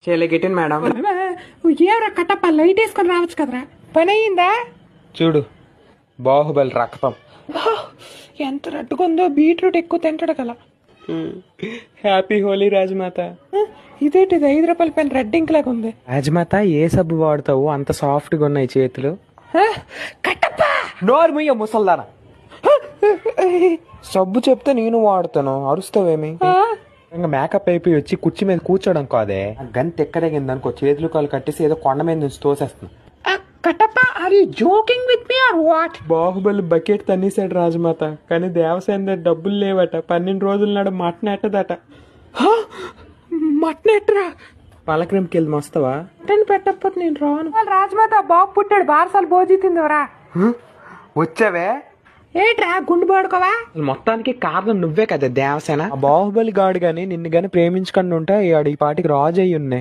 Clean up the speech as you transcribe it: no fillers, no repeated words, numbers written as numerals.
చేయలేకెట్టింది madam. ఏరా Kattappa light వేసుకొని రావచ్చు కదరా, పని అయ్యిందా? చూడు బాహుబలి రక్తం ఎంత రట్టుకుందో, బీట్రూట్ ఎక్కువ తింటాడు కదా. హ్యాపీ హోలీ రాజమాత. ఇదేంటిది 5 రూపాయల పెన్ రెడ్ ఇంక్ లాగా ఉంది. రాజమాత ఏ సబ్బు వాడతావు? అంత సాఫ్ట్ గా ఉన్నాయి చేతులు. కట్టప్ప నోరు ముయ్య ముసల్దానా. సబ్బు చెప్తే నేను వాడతాను, అరుస్తావేమి? ఇంకా మేకప్ అయిపోయి వచ్చి కుర్చీ మీద కూర్చోడం కాదే, గంత ఎక్కదగింది అనుకో, చేతులు కాలు కట్టేసి ఏదో కొండ మీద నుంచి తోసేస్తున్నా. Kattappa are you joking with me or what? Baahubali bucket తన్నేశాడు రాజమాత, కానీ దేవసేన దగ్గర డబ్బులు లేవట. 12 రోజుల నాడు మటన్ ఎట్టదట. మటన్ ఎట్టరా? పలకరింపుకి వెళ్ళి వస్తావా? మటన్ పెట్టకపోతే నేను రాను. రాజమాత బాబు పుట్టాడు, బారసాలు భోజీ తిందివరా. వచ్చావే ఏట్రా గుండు పడుకోవా? మొత్తానికి కారణం నువ్వే కదా దేవసేన. బాహుబలి గాడు గాని నిన్ను గాని ప్రేమించుకుండా ఉంటే ఈ పాటికి రాజు అయ్యి ఉన్నాయి.